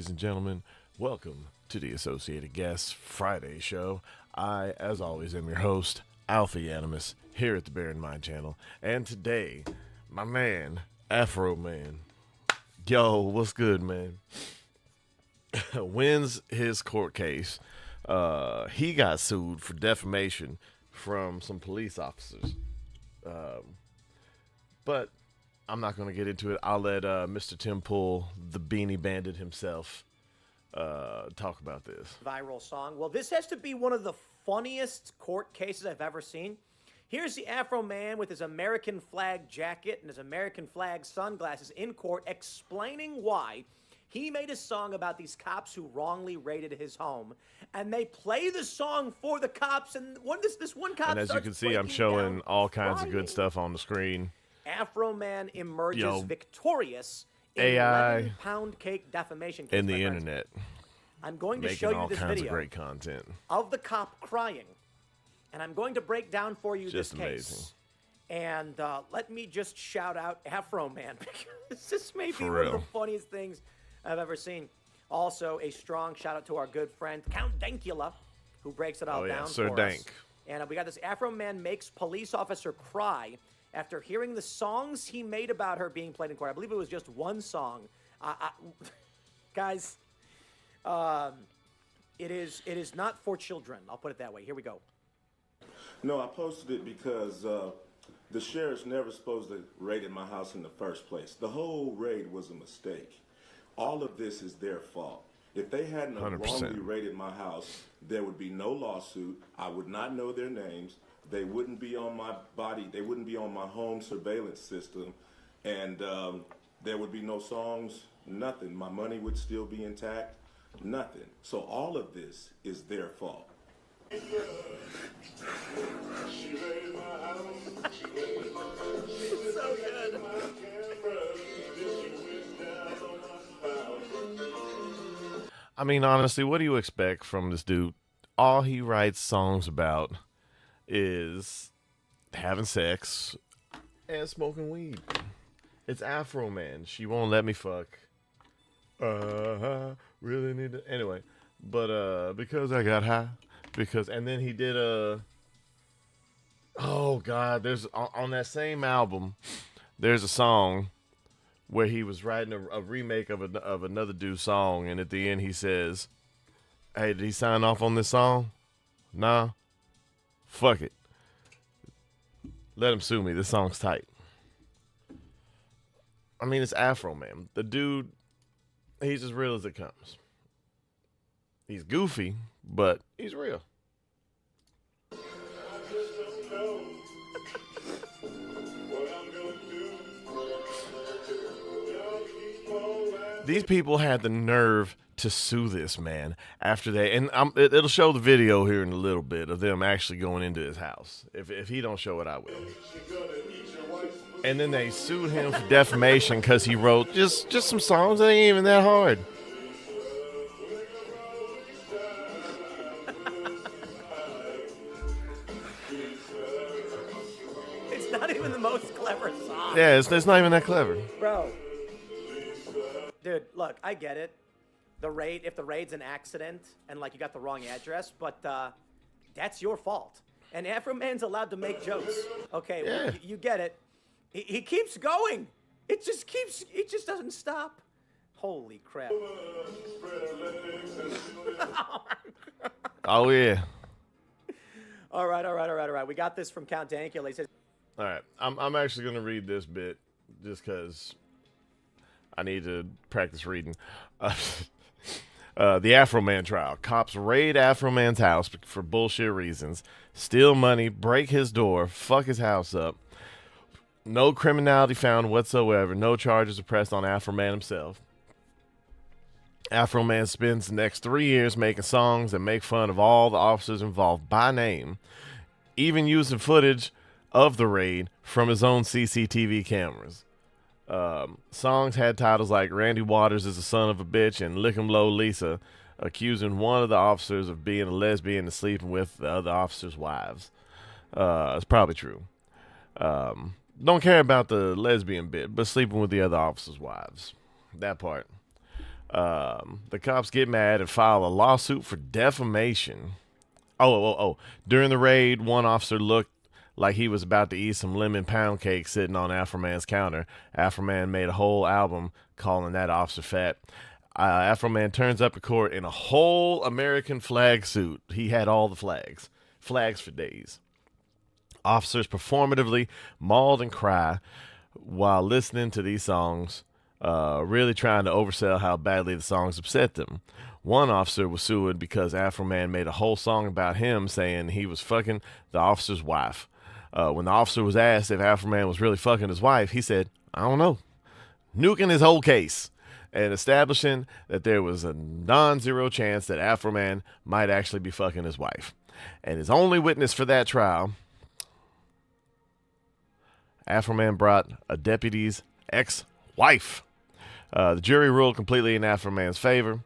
ladies and gentlemen. Welcome to the Associated Guests Friday show. I, as always, am your host, Alpha Animus, here at the Bear in Mind channel. And today, my man, Afroman. Yo, what's good, man? Wins his court case. He got sued for defamation from some police officers. But I'm not going to get into it. I'll let Mr. Tim Pool, the Beanie Bandit himself, talk about this. Viral song. Well, this has to be one of the funniest court cases I've ever seen. Here's the Afro man with his American flag jacket and his American flag sunglasses in court explaining why he made a song about these cops who wrongly raided his home. And they play the song for the cops, and this one cop And as you can see, I'm showing all kinds of good stuff on the screen. Afroman emerges victorious in AI 11-pound cake defamation case. And the internet. I'm going to making show you all this kinds video of great content. of the cop crying, and I'm going to break down for you Just this case. And let me just shout out Afroman, because this may be one of the funniest things I've ever seen. Also, a strong shout out to our good friend Count Dankula, who breaks it all down Sir for Dank. us. And we got this Afroman makes police officer cry after hearing the songs he made about her being played in court. I believe it was just one song. Guys, it is not for children. I'll put it that way. Here we go. No, I posted it because the sheriff's never supposed to raid my house in the first place. The whole raid was a mistake. All of this is their fault. If they hadn't wrongly raided my house, there would be no lawsuit. I would not know their names. They wouldn't be on my body. They wouldn't be on my home surveillance system. And there would be no songs, nothing. My money would still be intact, nothing. So all of this is their fault. So good. I mean, honestly, what do you expect from this dude? All he writes songs about is having sex and smoking weed. It's Afroman. She won't let me fuck. Really need to. Anyway, but because I got high. And then he did oh God, there's on that same album, there's a song where he was writing a remake of another dude's song, and at the end he says, "Hey, did he sign off on this song? Nah. Fuck it. Let him sue me. This song's tight." I mean, it's Afroman. The dude, he's as real as it comes. He's goofy, but he's real. These people had the nerve to sue this man after they, and it'll show the video here in a little bit of them actually going into his house. If he don't show it, I will. And then they sued him for defamation because he wrote just some songs that ain't even that hard. It's not even the most clever song. Yeah, it's not even that clever. Bro. Dude, look, I get it. If the raid's an accident and like you got the wrong address, but that's your fault. And Afroman's allowed to make jokes. Okay, Yeah. well, you get it. He keeps going. It just doesn't stop. Holy crap. Oh yeah. All right. We got this from Count Dankula. He says, All right, I'm actually gonna read this bit just because I need to practice reading. The Afroman trial. Cops raid Afroman's house for bullshit reasons, steal money, break his door, fuck his house up. No criminality found whatsoever. No charges are pressed on Afroman himself. Afroman spends the next 3 years making songs that make fun of all the officers involved by name, even using footage of the raid from his own CCTV cameras. Songs had titles like Randy Waters is a son of a bitch and Lick 'em Low Lisa, accusing one of the officers of being a lesbian and sleeping with the other officers' wives. It's probably true. Don't care about the lesbian bit, but sleeping with the other officers' wives. That part. The cops get mad and file a lawsuit for defamation. During the raid, one officer looked like he was about to eat some lemon pound cake sitting on Afroman's counter. Afroman made a whole album calling that officer fat. Afroman turns up to court in a whole American flag suit. He had all the flags for days. Officers performatively mauled and cry while listening to these songs, really trying to oversell how badly the songs upset them. One officer was sued because Afroman made a whole song about him saying he was fucking the officer's wife. When the officer was asked if Afroman was really fucking his wife, he said, "I don't know." Nuking his whole case and establishing that there was a non-zero chance that Afroman might actually be fucking his wife. And his only witness for that trial, Afroman brought a deputy's ex-wife. The jury ruled completely in Afroman's favor.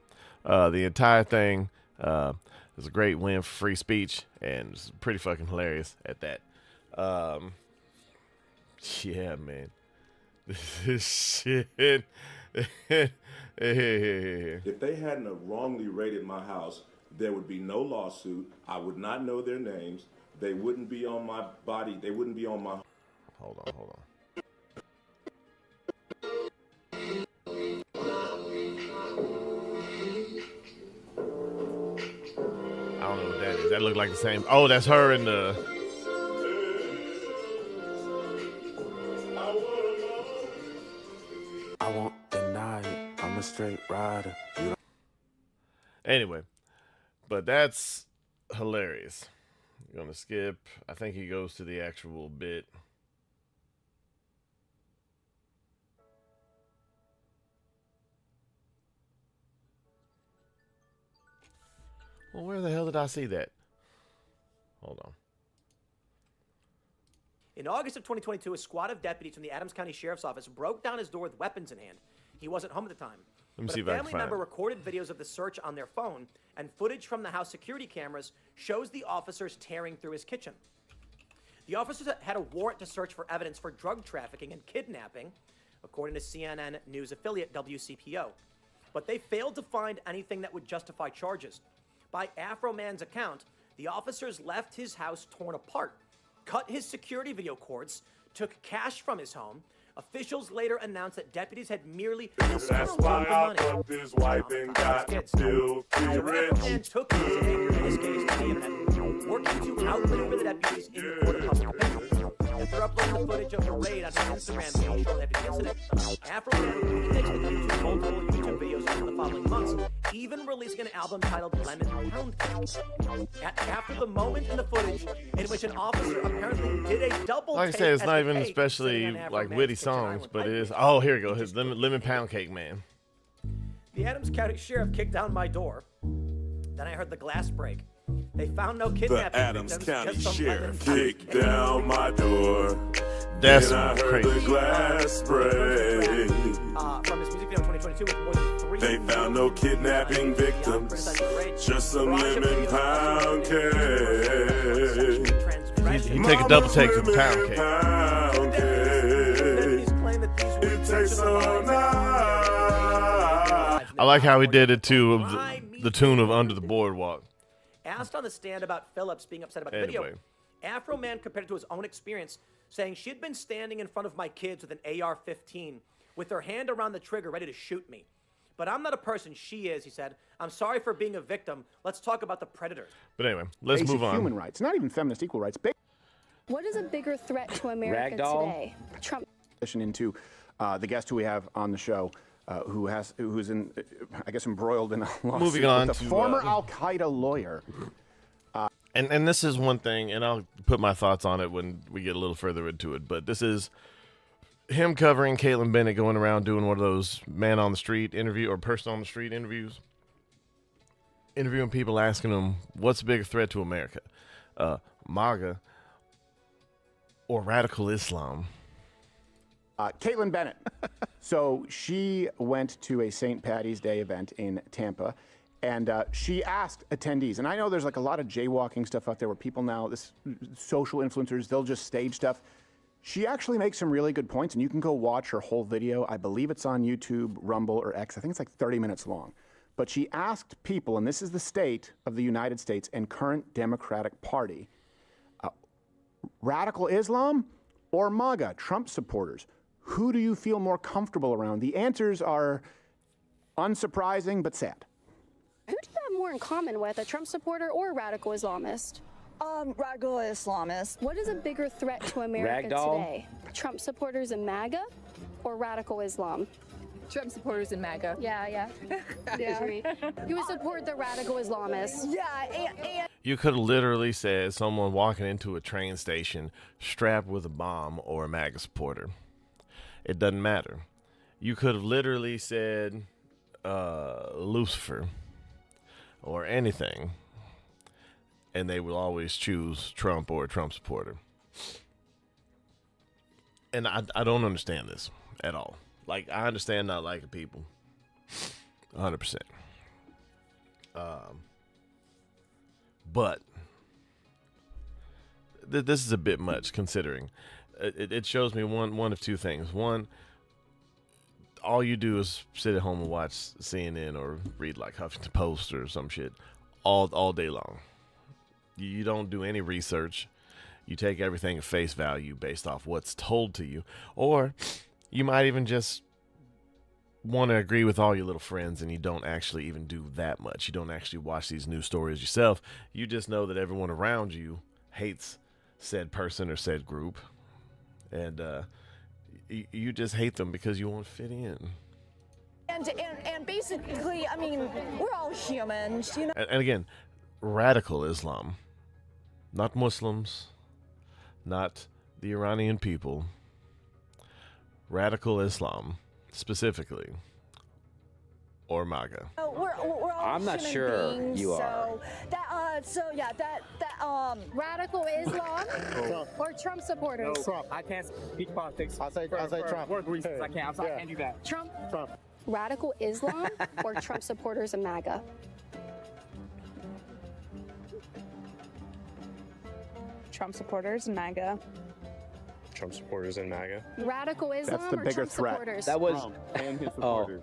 The entire thing was a great win for free speech, and it's pretty fucking hilarious at that. Yeah, man. This is shit. If they hadn't have wrongly raided my house, there would be no lawsuit. I would not know their names. They wouldn't be on my body. They wouldn't be on my... Hold on. I don't know what that is. That look like the same. Oh, that's her in the... I won't deny it. I'm a straight rider. Anyway, but that's hilarious. I'm gonna skip. I think he goes to the actual bit. Well, where the hell did I see that? Hold on. In August of 2022, a squad of deputies from the Adams County Sheriff's Office broke down his door with weapons in hand. He wasn't home at the time. Let me But see a if I can family find member it. recorded videos of the search on their phone, and footage from the house security cameras shows the officers tearing through his kitchen. The officers had a warrant to search for evidence for drug trafficking and kidnapping, according to CNN news affiliate WCPO. But they failed to find anything that would justify charges. By Afroman's account, the officers left his house torn apart, cut his security video cords, took cash from his home. Officials later announced that deputies had merely That's why I fucked his wife and got filthy rich. Afroman took his anger in this case to the internet, working to outmaneuver the deputies in the court of public opinion. After uploading the footage of the raid on his Instagram page shortly after the incident, Afroman remixed the clip to multiple YouTube videos over the following months, even releasing an album titled Lemon Pound Cake. After the moment in the footage in which an officer apparently did a double Like I take said, it's at not the even cake especially sitting on like Afroman's witty kitchen songs, island but it is. pipe. Oh, here we go. His lemon pound cake, man. The Adams County Sheriff kicked down my door. Then I heard the glass break. They found no kidnapping The Adams victims, County just some Sheriff lemon kicked down my door. That's and I heard crazy. the glass break. From his music video in 2022 with more than 3 They found no kidnapping victims, just some lemon pound cake. He take a double take to the pound cake. Pound cake. It tastes so nice. I like how he did it to the tune of Under the Boardwalk. Asked on the stand about Phillips being upset about the Anyway. video, Afroman compared it to his own experience, saying she'd been standing in front of my kids with an AR-15 with her hand around the trigger ready to shoot me. But I'm not a person, she is, he said. I'm sorry for being a victim. Let's talk about the predator. But anyway, let's basic move on. human rights, not even feminist equal rights. What is a bigger threat to America Ragdoll? today? Trump. Into the guest who we have on the show, who's in, I guess, embroiled in a lawsuit Moving on with a to, former Al Qaeda lawyer. And this is one thing, and I'll put my thoughts on it when we get a little further into it, but this is him covering Caitlin Bennett going around doing one of those man on the street interview or person on the street interviews. Interviewing people, asking them, what's a bigger threat to America? MAGA or radical Islam? Caitlin Bennett. So she went to a St. Patty's Day event in Tampa, and she asked attendees, and I know there's like a lot of jaywalking stuff out there where people now, this social influencers, they'll just stage stuff. She actually makes some really good points, and you can go watch her whole video. I believe it's on YouTube, Rumble, or X. I think it's like 30 minutes long. But she asked people, and this is the state of the United States and current Democratic Party, radical Islam or MAGA, Trump supporters? Who do you feel more comfortable around? The answers are unsurprising but sad. Who do you have more in common with, a Trump supporter or a radical Islamist? Radical Islamist. What is a bigger threat to America Ragdoll? today? Trump supporters and MAGA or radical Islam? Trump supporters in MAGA. Yeah. You would support the radical Islamists. Yeah, and You could have literally said someone walking into a train station strapped with a bomb or a MAGA supporter. It doesn't matter. You could have literally said Lucifer or anything, and they will always choose Trump or a Trump supporter. And I don't understand this at all. Like, I understand not liking people 100%. But this is a bit much, considering it shows me one of two things. One, all you do is sit at home and watch CNN or read like Huffington Post or some shit all day long. You don't do any research. You take everything at face value based off what's told to you. Or you might even just want to agree with all your little friends, and you don't actually even do that much. You don't actually watch these news stories yourself. You just know that everyone around you hates said person or said group. And you just hate them because you want to fit in. And basically, I mean, we're all humans, you know. And again, radical Islam, not Muslims, not the Iranian people. Radical Islam, specifically, or MAGA. We're all I'm not human sure beings, you are. Radical Islam or Trump supporters? Trump. I can't speak politics. I'll say Trump. Work reasons. I can't do that. Trump. Radical Islam or Trump supporters and MAGA? Trump supporters and MAGA. Trump supporters and MAGA. Radical Islam That's the or bigger Trump threat. supporters? That was Trump and his supporters.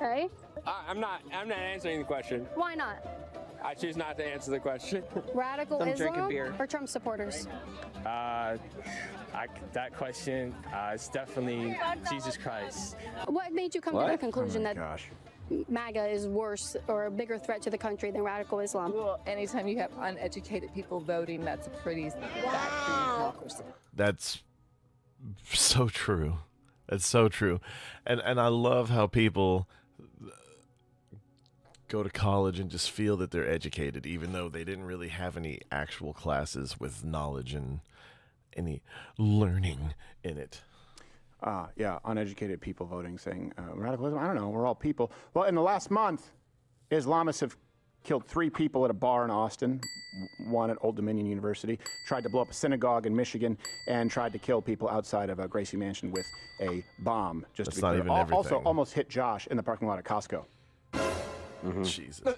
Okay. I'm not answering the question. Why not? I choose not to answer the question. Radical I'm drinking Islam beer. or Trump supporters? That question is definitely Jesus Christ. What made you come to What? the conclusion that Gosh. MAGA is worse or a bigger threat to the country than radical Islam? Well, anytime you have uneducated people voting, that's a pretty bad for democracy. That's so true. That's so true. And I love how people go to college and just feel that they're educated, even though they didn't really have any actual classes with knowledge and any learning in it. Yeah, uneducated people voting, saying radicalism. I don't know. We're all people. Well, in the last month, Islamists have killed 3 people at a bar in Austin, one at Old Dominion University, tried to blow up a synagogue in Michigan, and tried to kill people outside of a Gracie Mansion with a bomb. Just That's to be not clear. even Also, everything. almost hit Josh in the parking lot at Costco. Jesus.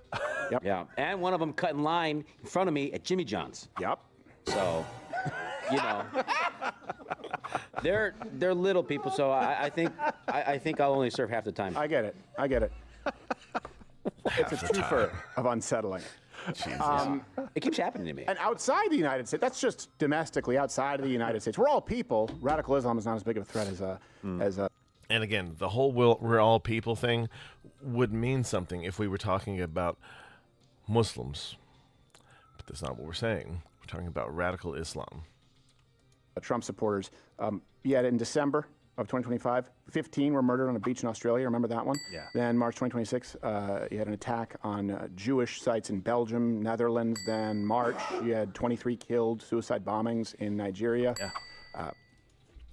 Yeah, and one of them cut in line in front of me at Jimmy John's. Yep. So, you know, they're little people. So I think I'll only serve half the time. I get it. It's a twofer of unsettling. It keeps happening to me. And outside the United States, that's just domestically outside of the United States. We're all people. Radical Islam is not as big of a threat as And again, the whole we're all people thing would mean something if we were talking about Muslims. But that's not what we're saying. We're talking about radical Islam. Trump supporters. Yet in December of 2025, 15 were murdered on a beach in Australia. Remember that one? Yeah. Then March 2026, you had an attack on Jewish sites in Belgium, Netherlands. Then March, you had 23 killed, suicide bombings in Nigeria. Yeah.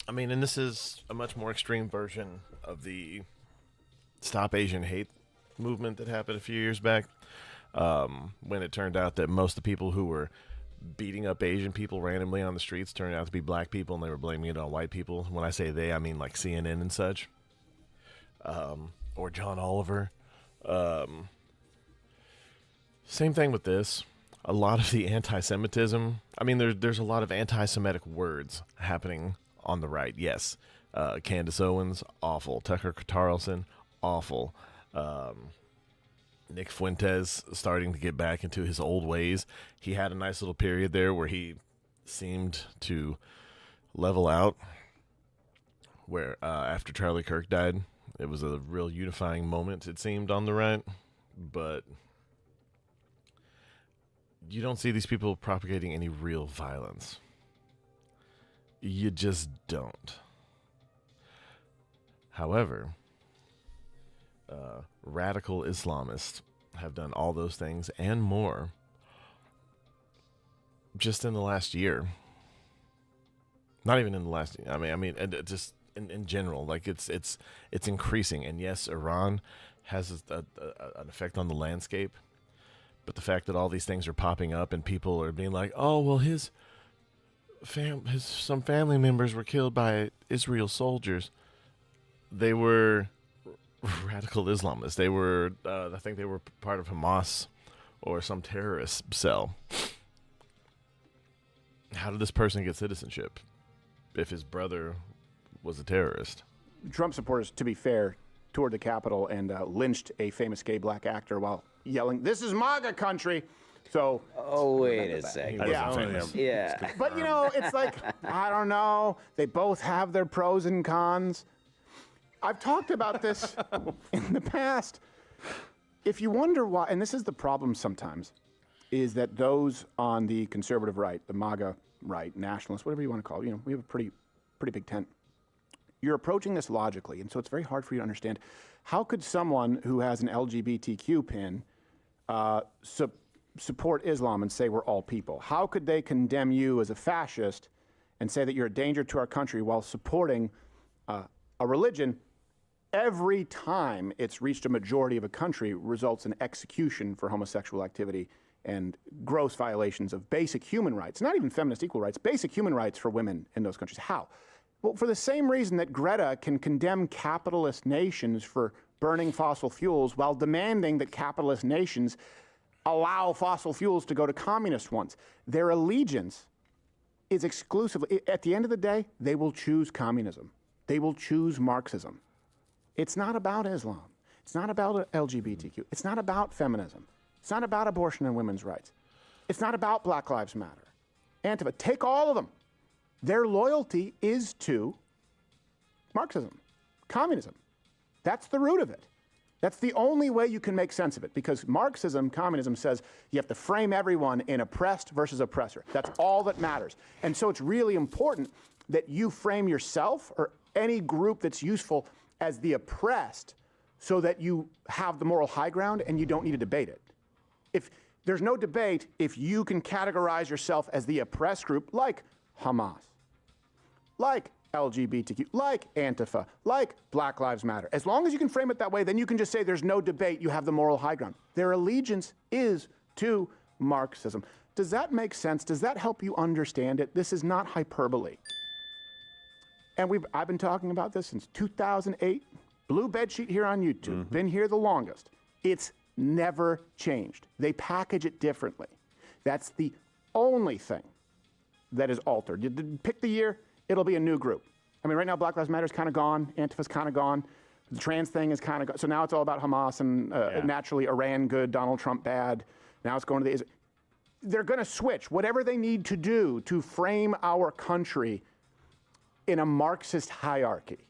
I mean, and this is a much more extreme version of the Stop Asian Hate movement that happened a few years back, when it turned out that most of the people who were beating up Asian people randomly on the streets turned out to be black people, and they were blaming it on white people. When I say they, I mean like CNN and such, or John Oliver. Same thing with this. A lot of the anti-Semitism, I mean, there's a lot of anti-Semitic words happening on the right. Yes. Candace Owens, awful. Tucker Carlson, awful. Nick Fuentes starting to get back into his old ways. He had a nice little period there where he seemed to level out, where after Charlie Kirk died, it was a real unifying moment, it seemed, on the right. But you don't see these people propagating any real violence. You just don't. However, radical Islamists have done all those things and more just in the last year. Not even in the last. I mean, just in general, like it's increasing. And yes, Iran has an effect on the landscape, but the fact that all these things are popping up and people are being like, "Oh, well, his some family members were killed by Israel soldiers. They were radical Islamists. They were, I think, they were part of Hamas or some terrorist cell." How did this person get citizenship if his brother was a terrorist? Trump supporters, to be fair, toured the Capitol and lynched a famous gay black actor while yelling, "This is MAGA country." So, Wait a second. Yeah. But, you know, it's like, I don't know. They both have their pros and cons. I've talked about this in the past. If you wonder why, and this is the problem sometimes, is that those on the conservative right, the MAGA right, nationalists, whatever you want to call it, you know, we have a pretty big tent. You're approaching this logically, and so it's very hard for you to understand. How could someone who has an LGBTQ pin support Islam and say we're all people? How could they condemn you as a fascist and say that you're a danger to our country while supporting a religion every time it's reached a majority of a country results in execution for homosexual activity and gross violations of basic human rights, not even feminist equal rights, basic human rights for women in those countries? How? Well, for the same reason that Greta can condemn capitalist nations for burning fossil fuels while demanding that capitalist nations allow fossil fuels to go to communist ones. Their allegiance is exclusively, at the end of the day, they will choose communism. They will choose Marxism. It's not about Islam. It's not about LGBTQ. It's not about feminism. It's not about abortion and women's rights. It's not about Black Lives Matter. Antifa, take all of them. Their loyalty is to Marxism, communism. That's the root of it. That's the only way you can make sense of it, because Marxism, communism says you have to frame everyone in oppressed versus oppressor. That's all that matters. And so it's really important that you frame yourself or any group that's useful as the oppressed so that you have the moral high ground and you don't need to debate it. If there's no debate, if you can categorize yourself as the oppressed group like Hamas, like LGBTQ, like Antifa, like Black Lives Matter. As long as you can frame it that way, then you can just say there's no debate, you have the moral high ground. Their allegiance is to Marxism. Does that make sense? Does that help you understand it? This is not hyperbole. And I've been talking about this since 2008. Blue bedsheet here on YouTube. Been here the longest. It's never changed. They package it differently. That's the only thing that is altered. You pick the year, it'll be a new group. I mean, right now, Black Lives Matter is kind of gone. Antifa's kind of gone. The trans thing is kind of gone. So now it's all about Hamas and naturally Iran good, Donald Trump bad. Now it's going to the... They're going to switch whatever they need to do to frame our country in a Marxist hierarchy.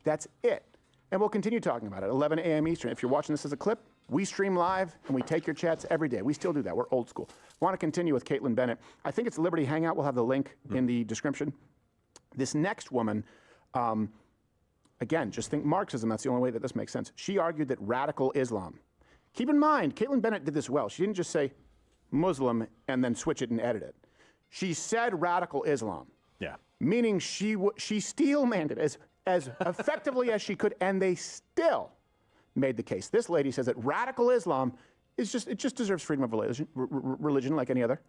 That's it. And we'll continue talking about it. 11 a.m. Eastern. If you're watching this as a clip, we stream live and we take your chats every day. We still do that. We're old school. I want to continue with Caitlin Bennett. I think it's Liberty Hangout. We'll have the link in the description. This next woman, again, just think Marxism. That's the only way that this makes sense. She argued that radical Islam. Keep in mind, Caitlin Bennett did this well. She didn't just say Muslim and then switch it and edit it. She said radical Islam. Yeah. Meaning she steel-manned it as effectively as she could, and they still made the case. This lady says that radical Islam is just deserves freedom of religion like any other.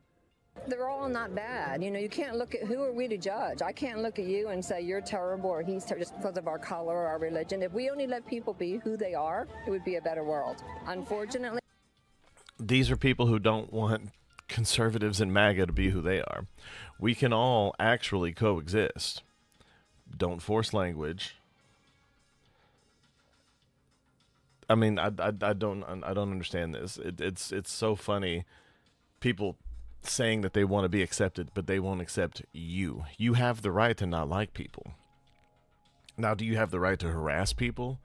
They're all not bad. You know, you can't look at, who are we to judge? I can't look at you and say you're terrible or he's terrible just because of our color or our religion. If we only let people be who they are, it would be a better world. Unfortunately. These are people who don't want conservatives and MAGA to be who they are. We can all actually coexist. Don't force language. I mean, I don't understand this. It's so funny. People saying that they want to be accepted, but they won't accept you. You have the right to not like people. Now, do you have the right to harass people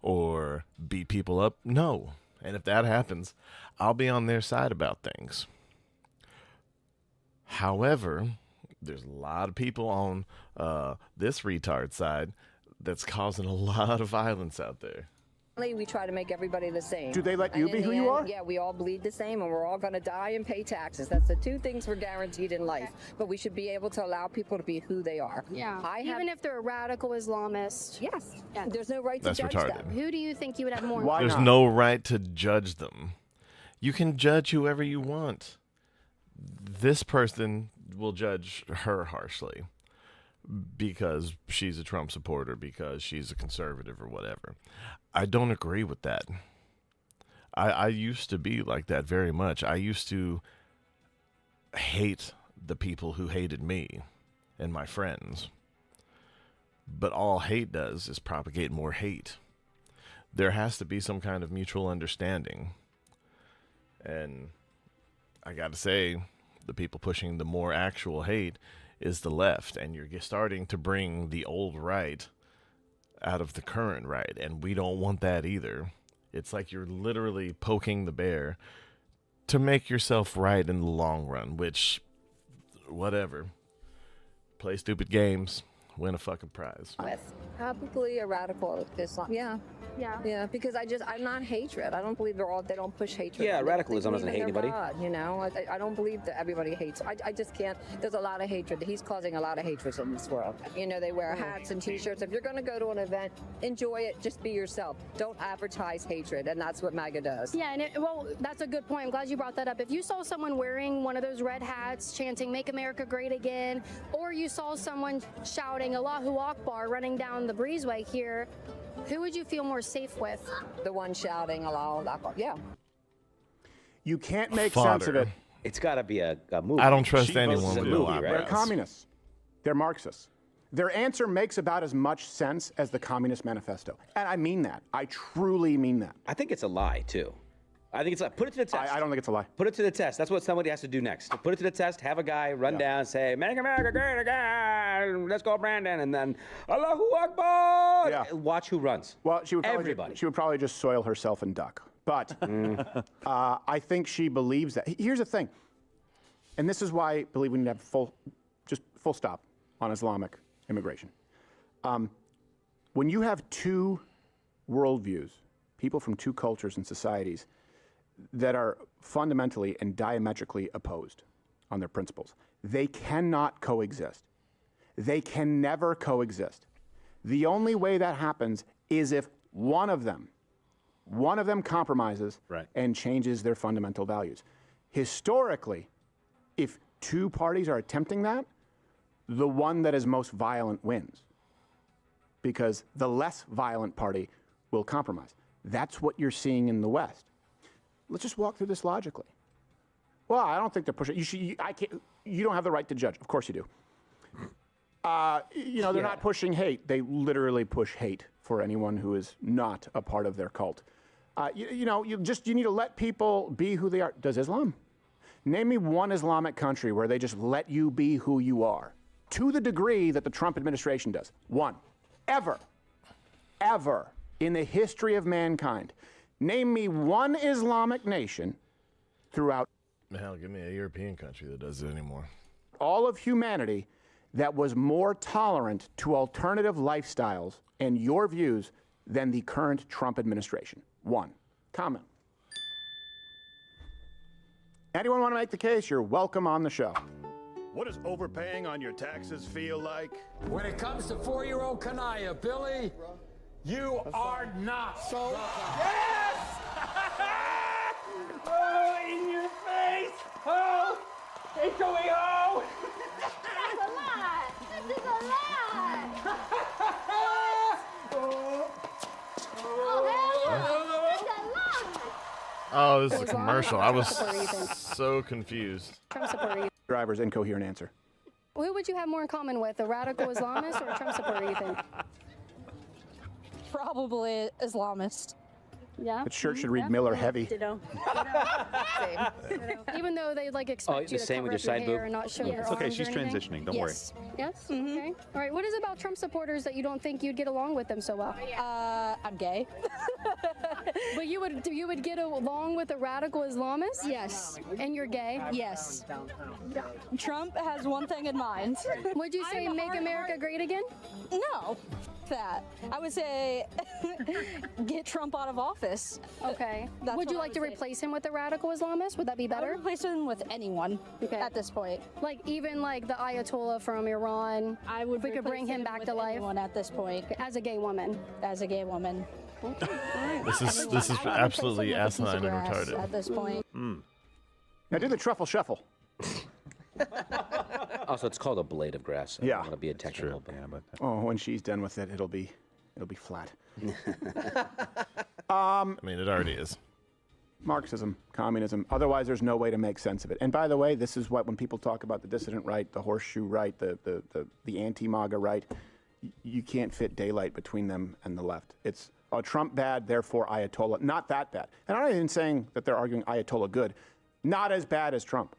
or beat people up? No. And if that happens, I'll be on their side about things. However, there's a lot of people on this retard side that's causing a lot of violence out there. We try to make everybody the same. Do they let you be who you are? Yeah, we all bleed the same, and we're all going to die and pay taxes. That's the two things we're guaranteed in life. But we should be able to allow people to be who they are. Yeah, even if they're a radical Islamist. Yes. Yeah. There's no right to That's judge retarded. them. Who do you think you would have more? Why There's not? no right to judge them. You can judge whoever you want. This person will judge her harshly because she's a Trump supporter, because she's a conservative or whatever. I don't agree with that. I used to be like that very much. I used to hate the people who hated me and my friends. But all hate does is propagate more hate. There has to be some kind of mutual understanding. And I got to say, the people pushing the more actual hate is the left. And you're starting to bring the old right out of the current right. And we don't want that either. It's like you're literally poking the bear to make yourself right in the long run, which, whatever. Play stupid games, win a fucking prize. Probably a radical Islam. Yeah, because I'm not hatred. I don't believe they don't push hatred. Yeah, radicalism They doesn't believe hate in their anybody. God, you know, I don't believe that everybody hates. I just can't. There's a lot of hatred. He's causing a lot of hatred in this world. You know, they wear hats and T-shirts. If you're going to go to an event, enjoy it. Just be yourself. Don't advertise hatred, and that's what MAGA does. Yeah, and that's a good point. I'm glad you brought that up. If you saw someone wearing one of those red hats chanting "Make America Great Again," or you saw someone shouting "Allahu Akbar" running down the breezeway here, who would you feel more safe with? The one shouting Allahu Akbar. Yeah. You can't make sense of it. It's got to be a movie. I don't trust She anyone votes with a no movie, eyebrows. They're communists. They're Marxists. Their answer makes about as much sense as the Communist Manifesto. And I mean that. I truly mean that. I think it's a lie, too. I think it's like, put it to the test. I don't think it's a lie. Put it to the test. That's what somebody has to do next. Put it to the test, have a guy run down and say, "Make America great again. Let's go, Brandon." And then, "Allahu Akbar." Yeah. Watch who runs. Well, she would Everybody. she would probably just soil herself and duck. But I think she believes that. Here's the thing. And this is why I believe we need to have full stop on Islamic immigration. When you have two worldviews, people from two cultures and societies that are fundamentally and diametrically opposed on their principles, they cannot coexist. They can never coexist. The only way that happens is if one of them compromises and changes their fundamental values. Historically, if two parties are attempting that, the one that is most violent wins, because the less violent party will compromise. That's what you're seeing in the West. Let's just walk through this logically. Well, I don't think they're pushing. You don't have the right to judge. Of course you do. They're not pushing hate. They literally push hate for anyone who is not a part of their cult. You need to let people be who they are. Does Islam? Name me one Islamic country where they just let you be who you are, to the degree that the Trump administration does. One. Ever in the history of mankind. Name me one Islamic nation throughout. Hell, give me a European country that does it anymore. All of humanity that was more tolerant to alternative lifestyles and your views than the current Trump administration. One. Comment. Anyone want to make the case? You're welcome on the show. What does overpaying on your taxes feel like? When it comes to 4-year-old Kanaya, Billy, you are not. So, yes! Oh, in your face! Oh, it's going home! That's a lie! This is a lie! Oh, hell yeah! That's a lie! Oh, this is a commercial. I was so confused. Driver's incoherent answer. Who would you have more in common with, a radical Islamist or a Trump supporter, you think? Probably Islamist. Yeah. That shirt should read Miller Heavy. Ditto. Even though they like expect you to same cover with up your your side hair boob? and not show Yes. your It's arms okay, or she's anything? transitioning. Don't Yes. Yes? Okay. All right. What is it about Trump supporters that you don't think you'd get along with them so well? I'm gay. But you would get along with a radical Islamist? Yes. And you're gay? Yes. Trump has one thing in mind. Would you say make America great again? No. That. I would say get Trump out of office. Okay. That's Would you what I like to would say. replace him with a radical Islamist? Would that be I would better? replace him with anyone at this point. Like even like the Ayatollah from Iran. I would If we could bring him back with to life anyone at this point. as a gay woman. As a gay woman. This is Anyone. absolutely I would replace him asinine with a and piece of grass retarded. At this point. Now do the truffle shuffle. Also, it's called a blade of grass. I Yeah. don't want to be a technical. But Oh, when she's done with it, it'll be flat. I mean, it already is. Marxism, communism. Otherwise, there's no way to make sense of it. And by the way, this is what when people talk about the dissident right, the horseshoe right, the anti-MAGA right, you can't fit daylight between them and the left. It's Trump bad, therefore Ayatollah. Not that bad. And I'm not even saying that they're arguing Ayatollah good. Not as bad as Trump.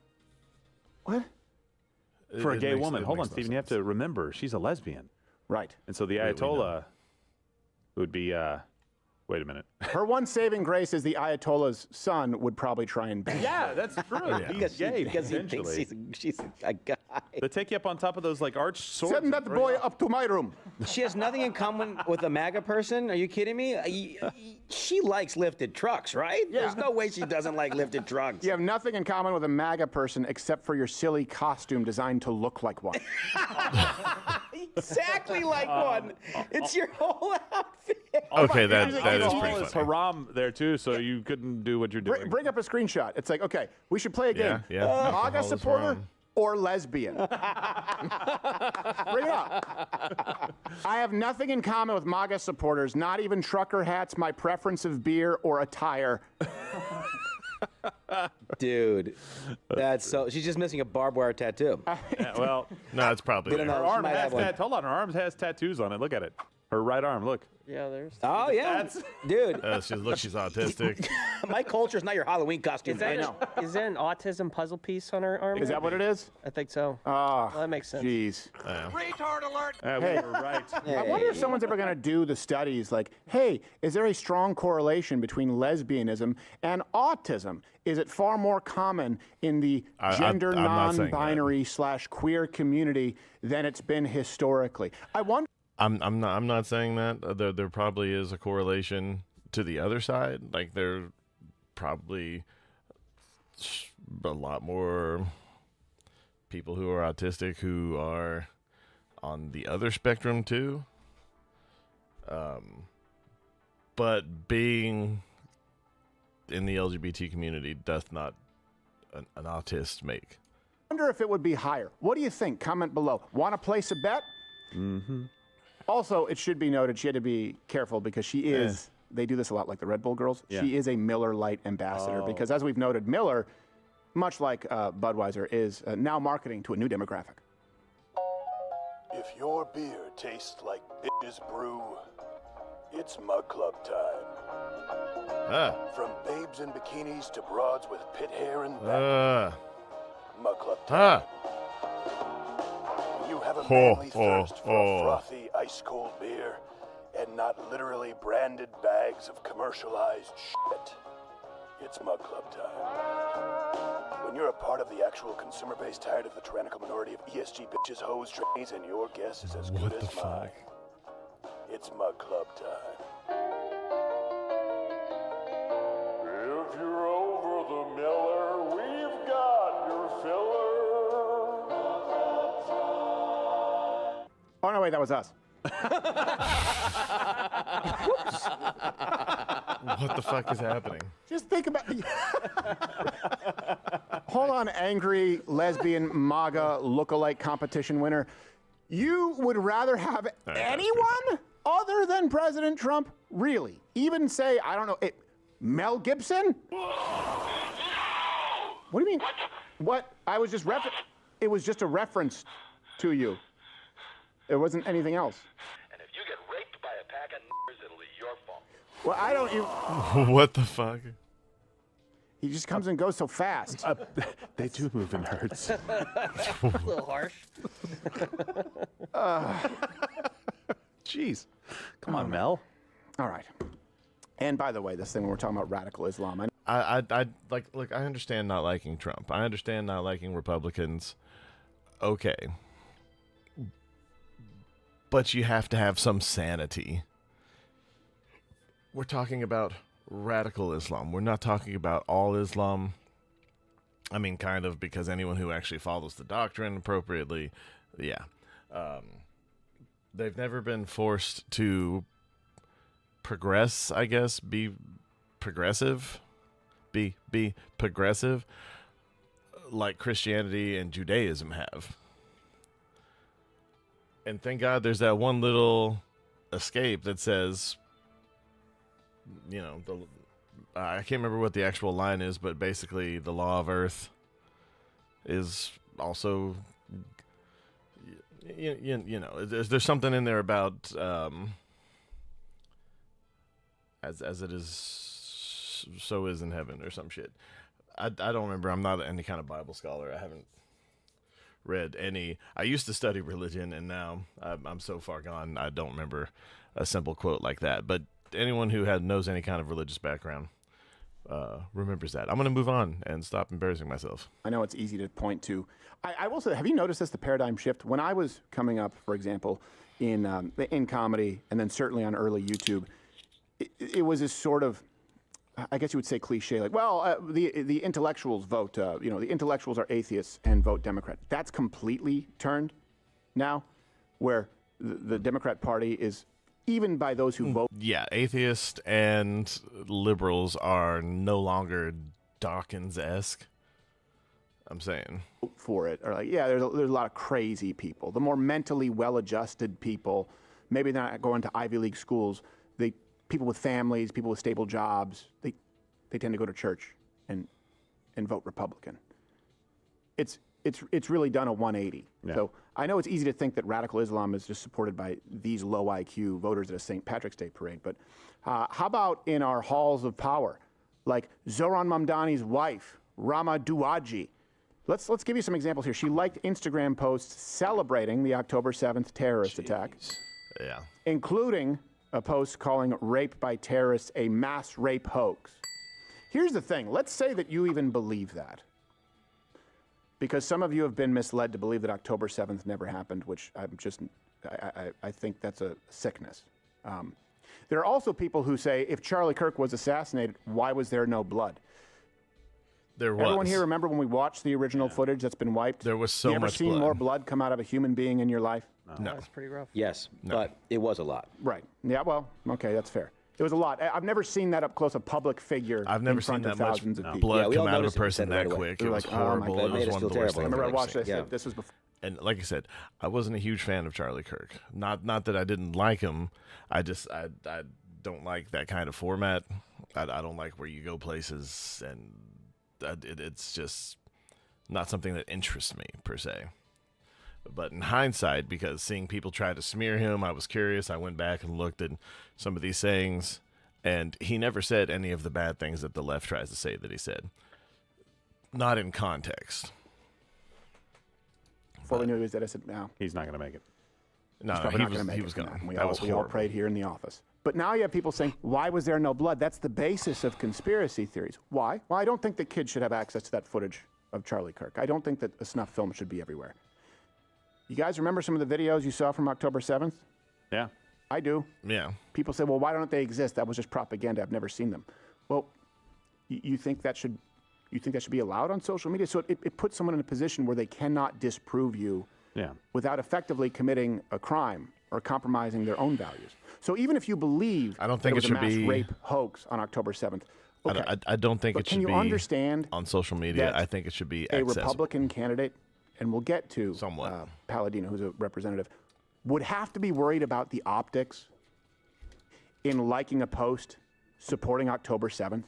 What? For a It gay makes- woman. it Hold on, makes no Stephen. You have to remember, she's a lesbian. Right. And so the Ayatollah would be, wait a minute. Her one saving grace is the Ayatollah's son would probably try and bang. Yeah, that's true. He's gay, because he thinks potentially. she's a guy. They take you up on top of those like arch swords. Send that boy up to my room. She has nothing in common with a MAGA person. Are you kidding me? She likes lifted trucks, right? Yeah. There's no way she doesn't like lifted trucks. You have nothing in common with a MAGA person except for your silly costume designed to look like one. Exactly like one. It's your whole outfit. Okay, that is Ayatollah pretty is funny. haram there too, so you couldn't do what you're doing. Bring up a screenshot. It's like, okay, we should play a game. Yeah. MAGA All is supporter wrong. or lesbian? Bring it up. I have nothing in common with MAGA supporters, not even trucker hats, my preference of beer, or attire. Dude, that's so. She's just missing a barbed wire tattoo. Yeah, well, No, it's probably We don't there. know. her arm might has have one. hold on, her arm has tattoos on it. Look at it. Her right arm, look. Yeah, there's. Oh yeah, dude. She's autistic. My culture's not your Halloween costume. Is that an autism puzzle piece on her arm? Is that what it is? I think so. Ah, Well, that makes sense. jeez. Retard alert! Hey. We were right. I wonder if someone's ever going to do the studies like, hey, is there a strong correlation between lesbianism and autism? Is it far more common in the gender I'm not saying that. non-binary / queer community than it's been historically? I wonder. I'm not saying that. There probably is a correlation to the other side. Like there probably a lot more people who are autistic who are on the other spectrum too. But being in the LGBT community doth not an autist make. I wonder if it would be higher. What do you think? Comment below. Want to place a bet? Mm-hmm. Also, it should be noted she had to be careful because she is. They do this a lot, like the Red Bull girls. Yeah. She is a Miller Lite ambassador because, as we've noted, Miller, much like Budweiser, is now marketing to a new demographic. If your beer tastes like bitches brew, it's Mug Club time. From babes in bikinis to broads with pit hair and back. Mug Club time. You have a manly thirst for a frothy, ice-cold beer and not literally branded bags of commercialized shit. It's Mug Club time. When you're a part of the actual consumer base tired of the tyrannical minority of ESG bitches, hoes, trainees, and your guess is as good as mine. It's Mug Club time. If you're over the Miller, we've got your filler. Oh, no, wait, that was us. What the fuck is happening? Just think about. Hold on, angry lesbian MAGA lookalike competition winner. You would rather have anyone other than President Trump? Really? Even say, I don't know, Mel Gibson? What do you mean? What? I was just it was just a reference to you. There wasn't anything else. And if you get raped by a pack of niggers, it'll be your fault. Well, I don't even... What the fuck? He just comes and goes so fast. They do move in herds. A little harsh. Jeez. Come on, Mel. All right. And by the way, this thing when we're talking about radical Islam, I look, I understand not liking Trump. I understand not liking Republicans. Okay. But you have to have some sanity. We're talking about radical Islam. We're not talking about all Islam. I mean, kind of, because anyone who actually follows the doctrine appropriately, yeah. They've never been forced to progress, I guess, be progressive, be progressive, like Christianity and Judaism have. And thank God there's that one little escape that says, you know, I can't remember what the actual line is, but basically the law of earth is also, you know, there's something in there about as it is, so is in heaven or some shit. I don't remember. I'm not any kind of Bible scholar. I haven't read any. I used to study religion, and now I'm so far gone, I don't remember a simple quote like that. But anyone who knows any kind of religious background remembers that. I'm going to move on and stop embarrassing myself. I know it's easy to point to. I will say, have you noticed this, the paradigm shift? When I was coming up, for example, in comedy, and then certainly on early YouTube, it was this sort of, I guess you would say cliche, like, well, the intellectuals vote, you know, the intellectuals are atheists and vote Democrat. That's completely turned now, where the Democrat Party is, even by those who vote. Yeah, atheists and liberals are no longer Dawkins-esque. I'm saying. For it, or like, yeah, there's a lot of crazy people. The more mentally well-adjusted people, maybe they're not going to Ivy League schools, people with families, people with stable jobs, they tend to go to church and vote Republican. It's really done a 180. Yeah. So I know it's easy to think that radical Islam is just supported by these low IQ voters at a St. Patrick's Day parade, but how about in our halls of power, like Zohran Mamdani's wife, Rama Douaji? Let's give you some examples here. She liked Instagram posts celebrating the October 7th terrorist attack, yeah, including a post calling rape by terrorists a mass rape hoax. Here's the thing. Let's say that you even believe that, because some of you have been misled to believe that October 7th never happened, which I think that's a sickness. There are also people who say, if Charlie Kirk was assassinated, why was there no blood? There was. Everyone here remember when we watched the original footage that's been wiped? There was so much blood. You ever seen more blood come out of a human being in your life? No. That's pretty rough. Yes, but it was a lot. Right. Yeah, well, okay, that's fair. It was a lot. I've never seen that up close, a public figure. I've never seen that much blood come out of a person that quick. It was horrible. It was one of the worst things. I remember I watched this. This was before. And like I said, I wasn't a huge fan of Charlie Kirk. Not that I didn't like him. I don't like that kind of format. I don't like where you go places, and it's just not something that interests me per se. But in hindsight, because seeing people try to smear him, I was curious. I went back and looked at some of these sayings, and he never said any of the bad things that the left tries to say that he said. Not in context. Before we knew he was dead, I said, no. He's not going to make it. No, he was gone. We all prayed here in the office. But now you have people saying, why was there no blood? That's the basis of conspiracy theories. Why? Well, I don't think that kids should have access to that footage of Charlie Kirk. I don't think that a snuff film should be everywhere. You guys remember some of the videos you saw from October 7th? Yeah. I do. Yeah. People say, well, why don't they exist? That was just propaganda. I've never seen them. Well, you think that should be allowed on social media? So it puts someone in a position where they cannot disprove you without effectively committing a crime or compromising their own values. So even if you believe I don't think there was it should a mass be rape house on October 7th, okay. I don't think it should be. Can you understand on social media? I think it should be a Republican candidate, and we'll get to Palladino, who's a representative, would have to be worried about the optics in liking a post supporting October 7th.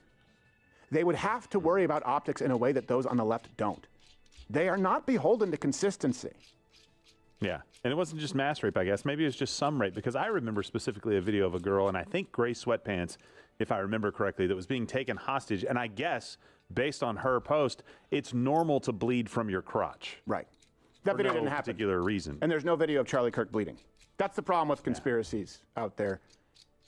They would have to worry about optics in a way that those on the left don't. They are not beholden to consistency. Yeah, and it wasn't just mass rape, I guess. Maybe it was just some rape, because I remember specifically a video of a girl, and I think gray sweatpants, if I remember correctly, that was being taken hostage. And I guess, based on her post, it's normal to bleed from your crotch. Right. That video no didn't happen. Particular reason. And there's no video of Charlie Kirk bleeding. That's the problem with conspiracies out there.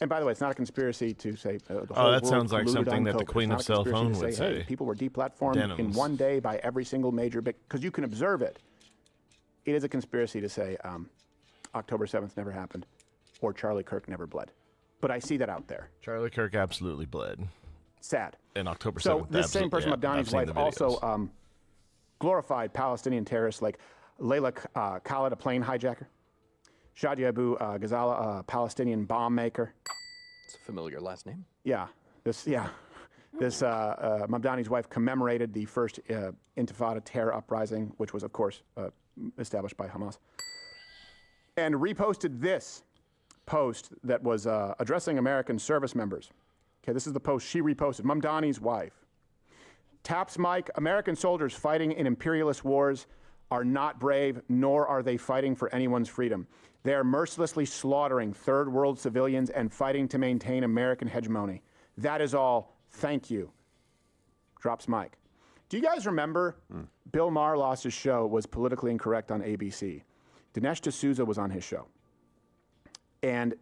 And by the way, it's not a conspiracy to say the whole that world sounds like colluded something on that the COVID. Queen It's of not a Cell conspiracy Phone to would say, hey, say. people were deplatformed in Denims. one day by every single major big, because you can observe it. It is a conspiracy to say October 7th never happened or Charlie Kirk never bled. But I see that out there. Charlie Kirk absolutely bled. Sad. And October 7th. So this same person, yeah, Mamdani's I've seen wife, the videos. also glorified Palestinian terrorists like Layla Khaled, a plane hijacker, Shadi Abu Ghazala, a Palestinian bomb maker. It's a familiar last name. Yeah, this Mamdani's wife commemorated the first Intifada terror uprising, which was, of course, established by Hamas, and reposted this post that was addressing American service members. Okay, this is the post she reposted. Mamdani's wife. Taps Mike, American soldiers fighting in imperialist wars are not brave, nor are they fighting for anyone's freedom. They are mercilessly slaughtering third world civilians and fighting to maintain American hegemony. That is all. Thank you. Drops Mike. Do you guys remember Bill Maher lost his show, was politically incorrect on ABC? Dinesh D'Souza was on his show. And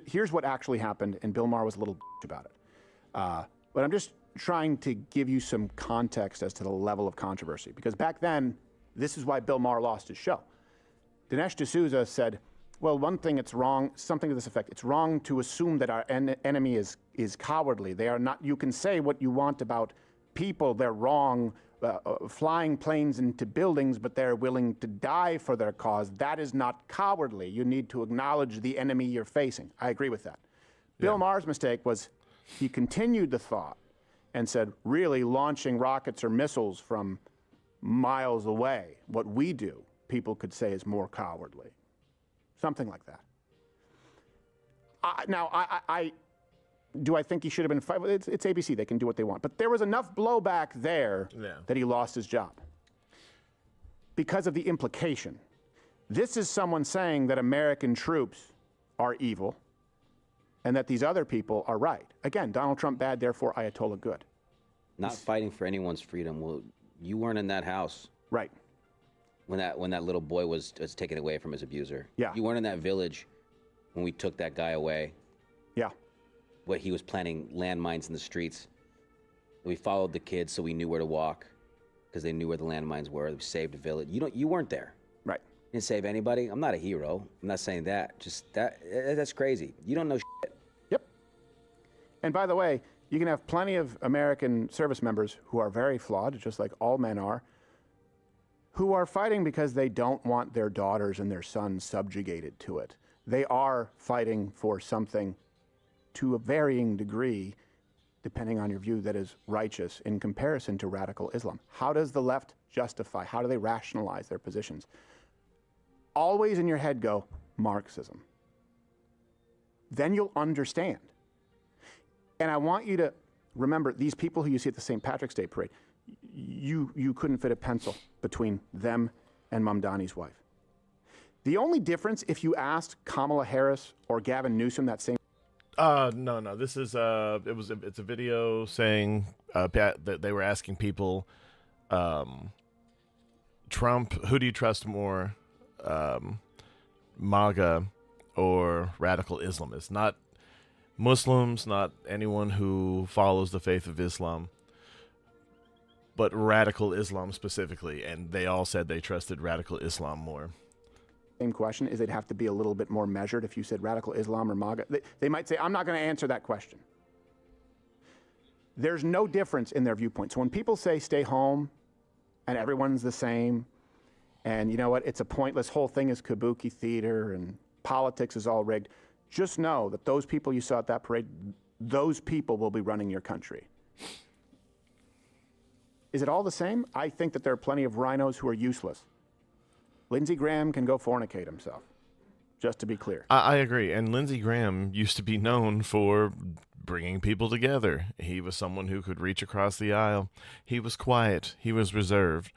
here's what actually happened, and Bill Maher was a little about it. But I'm just trying to give you some context as to the level of controversy, because back then, this is why Bill Maher lost his show. Dinesh D'Souza said, well, one thing, it's wrong, something to this effect. It's wrong to assume that our enemy is cowardly. They are not, you can say what you want about people, they're wrong, flying planes into buildings, but they're willing to die for their cause. That is not cowardly. You need to acknowledge the enemy you're facing. I agree with that. Bill Maher's mistake was he continued the thought and said, really, launching rockets or missiles from miles away, what we do, people could say is more cowardly. Something like that. Do I think he should have been fired? It's ABC. They can do what they want. But there was enough blowback there that he lost his job because of the implication. This is someone saying that American troops are evil and that these other people are right. Again, Donald Trump bad, therefore Ayatollah good. Not fighting for anyone's freedom. Well, you weren't in that house. Right. When that little boy was taken away from his abuser. Yeah. You weren't in that village when we took that guy away. Yeah. Where he was planting landmines in the streets. We followed the kids so we knew where to walk because they knew where the landmines were. We saved a village. You weren't there. Right. You didn't save anybody. I'm not a hero. I'm not saying that. Just that's crazy. You don't know shit. Yep. And by the way, you can have plenty of American service members who are very flawed, just like all men are, who are fighting because they don't want their daughters and their sons subjugated to it. They are fighting for something to a varying degree, depending on your view, that is righteous in comparison to radical Islam. How does the left justify? How do they rationalize their positions? Always in your head go, Marxism. Then you'll understand. And I want you to remember, these people who you see at the St. Patrick's Day parade, you couldn't fit a pencil between them and Mamdani's wife. The only difference, if you asked Kamala Harris or Gavin Newsom that same... No. This is it's a video saying that they were asking people, Trump, who do you trust more, MAGA or radical Islamists? Not Muslims, not anyone who follows the faith of Islam, but radical Islam specifically. And they all said they trusted radical Islam more. Same question is they'd have to be a little bit more measured if you said radical Islam or MAGA. They might say, I'm not going to answer that question. There's no difference in their viewpoint. So when people say stay home and everyone's the same, and you know what, it's a pointless, whole thing is kabuki theater and politics is all rigged, just know that those people you saw at that parade, those people will be running your country. Is it all the same? I think that there are plenty of rhinos who are useless. Lindsey Graham can go fornicate himself, just to be clear. I agree. And Lindsey Graham used to be known for bringing people together. He was someone who could reach across the aisle. He was quiet. He was reserved.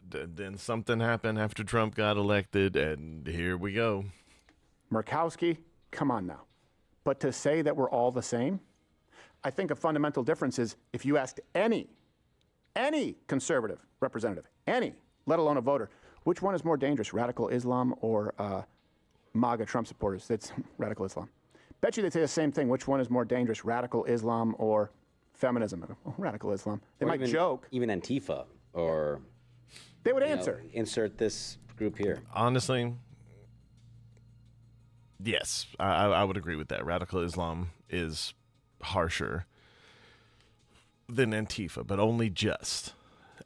Then something happened after Trump got elected, and here we go. Murkowski, come on now. But to say that we're all the same, I think a fundamental difference is if you asked any conservative representative, let alone a voter, which one is more dangerous, radical Islam or MAGA Trump supporters? It's radical Islam. Bet you they'd say the same thing. Which one is more dangerous, radical Islam or feminism? Radical Islam. They might joke. Even Antifa or... They would answer. Insert this group here. Honestly, yes, I would agree with that. Radical Islam is harsher than Antifa, but only just.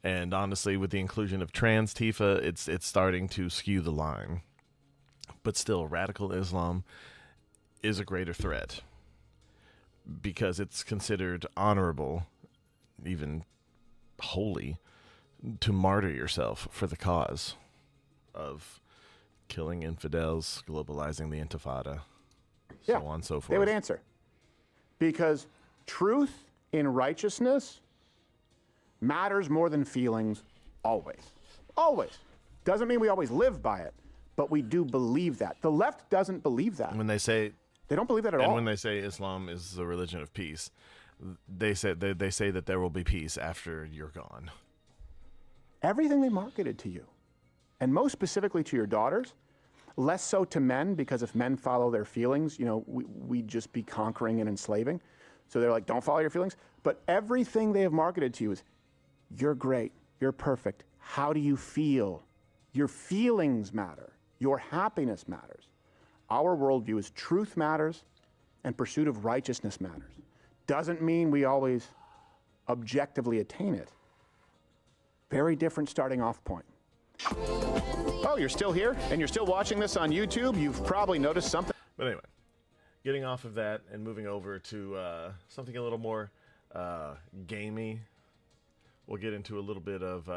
And honestly, with the inclusion of trans Tifa, it's starting to skew the line. But still, radical Islam is a greater threat because it's considered honorable, even holy, to martyr yourself for the cause of killing infidels, globalizing the intifada, so on and so forth. They would answer. Because truth in righteousness matters more than feelings always. Always. Doesn't mean we always live by it, but we do believe that. The left doesn't believe that. When they say... They don't believe that at all. And when they say Islam is the religion of peace, they say that there will be peace after you're gone. Everything they marketed to you, and most specifically to your daughters, less so to men, because if men follow their feelings, we'd just be conquering and enslaving. So they're like, don't follow your feelings. But everything they have marketed to you is, you're great, you're perfect. How do you feel? Your feelings matter. Your happiness matters. Our worldview is truth matters and pursuit of righteousness matters. Doesn't mean we always objectively attain it. Very different starting off point. Oh, you're still here and you're still watching this on YouTube? You've probably noticed something. But anyway, getting off of that and moving over to something a little more gamey. We'll get into a little bit of...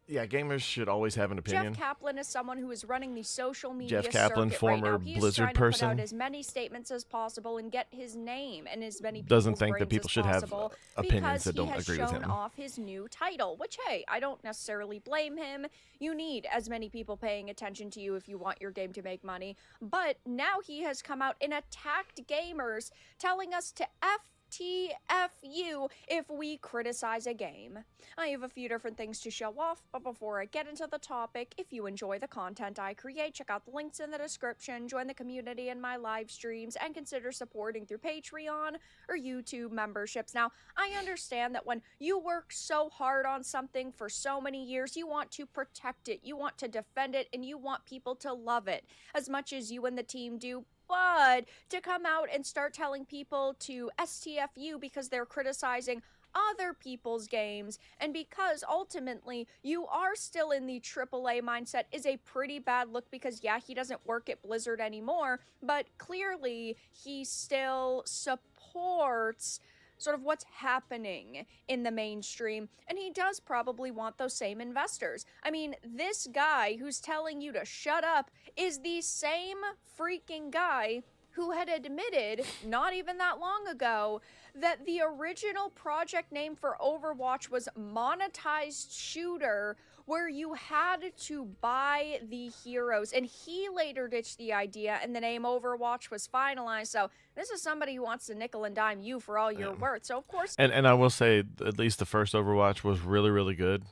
gamers should always have an opinion. Jeff Kaplan is someone who is running the social media Jeff Kaplan, circuit former right now. Blizzard trying person, to put out as many statements as possible and get his name and as many doesn't people's think that brains people as should have possible opinions that because don't agree with he has him. shown off his new title, which, hey, I don't necessarily blame him. You need as many people paying attention to you if you want your game to make money. But now he has come out and attacked gamers, telling us to STFU if we criticize a game. I have a few different things to show off, but before I get into the topic, if you enjoy the content I create, check out the links in the description, join the community in my live streams, and consider supporting through Patreon or YouTube memberships. Now, I understand that when you work so hard on something for so many years, you want to protect it, you want to defend it, and you want people to love it as much as you and the team do. But to come out and start telling people to STFU because they're criticizing other people's games and because ultimately you are still in the AAA mindset is a pretty bad look because, yeah, he doesn't work at Blizzard anymore, but clearly he still supports sort of what's happening in the mainstream, and he does probably want those same investors. I mean, this guy who's telling you to shut up is the same freaking guy who had admitted not even that long ago that the original project name for Overwatch was monetized shooter, where you had to buy the heroes, and he later ditched the idea and the name Overwatch was finalized. So this is somebody who wants to nickel and dime you for all you're worth. So of course, and I will say at least the first Overwatch was really, really good.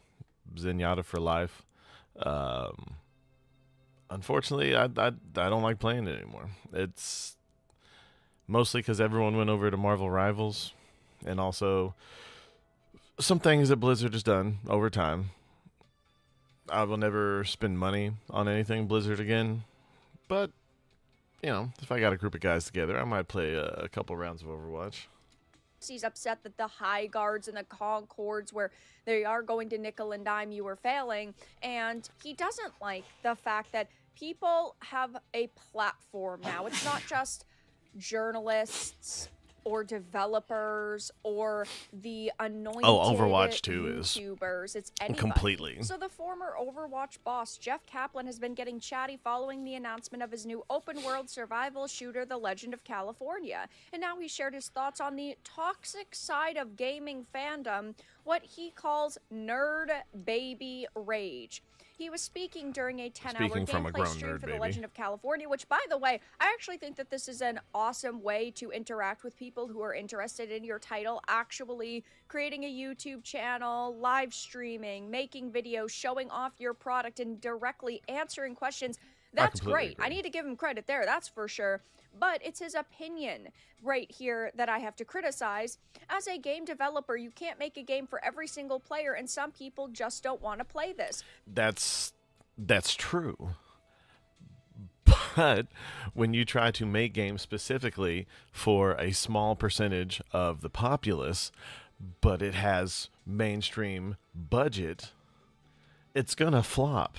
Zenyatta for life. Unfortunately, I don't like playing it anymore. It's mostly because everyone went over to Marvel Rivals, and also some things that Blizzard has done over time. I will never spend money on anything Blizzard again, but, if I got a group of guys together, I might play a couple rounds of Overwatch. He's upset that the high guards and the Concords, where they are going to nickel and dime you, are failing, and he doesn't like the fact that people have a platform now. It's not just journalists or developers or the anointed Overwatch 2 is YouTubers. It's anybody. completely. So the former Overwatch boss, Jeff Kaplan, has been getting chatty following the announcement of his new open-world survival shooter, The Legend of California. And now he shared his thoughts on the toxic side of gaming fandom, what he calls nerd baby rage. He was speaking during a 10-hour gameplay stream for The Legend of California, which, by the way, I actually think that this is an awesome way to interact with people who are interested in your title, actually creating a YouTube channel, live streaming, making videos, showing off your product, and directly answering questions. That's great. I need to give him credit there, that's for sure. But it's his opinion right here that I have to criticize. As a game developer, you can't make a game for every single player, and some people just don't want to play this. That's true. But when you try to make games specifically for a small percentage of the populace, but it has mainstream budget, it's gonna flop.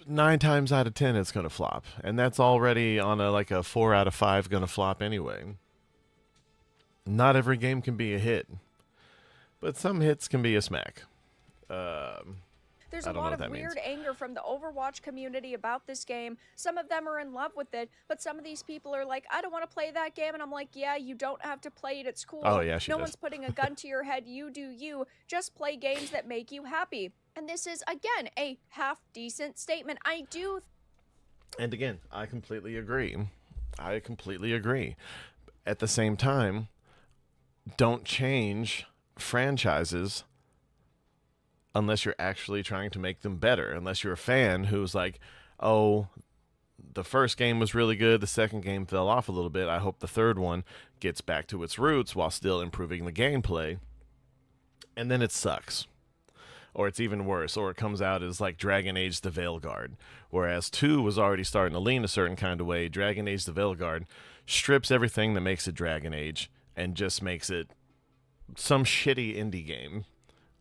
9 times out of 10 it's going to flop, and that's already on a 4 out of 5 going to flop anyway. Not every game can be a hit, but some hits can be a smack. There's a lot of weird anger from the Overwatch community about this game. Some of them are in love with it, but some of these people are like, I don't want to play that game. And I'm like, yeah, you don't have to play it. It's cool. Oh, yeah, no one's putting a gun to your head. You do you. Just play games that make you happy. And this is, again, a half-decent statement. And again, I completely agree. At the same time, don't change franchises unless you're actually trying to make them better. Unless you're a fan who's like, oh, the first game was really good, the second game fell off a little bit, I hope the third one gets back to its roots while still improving the gameplay. And then it sucks. Or it's even worse, or it comes out as like Dragon Age the Veilguard. Whereas 2 was already starting to lean a certain kind of way, Dragon Age the Veilguard strips everything that makes it Dragon Age and just makes it some shitty indie game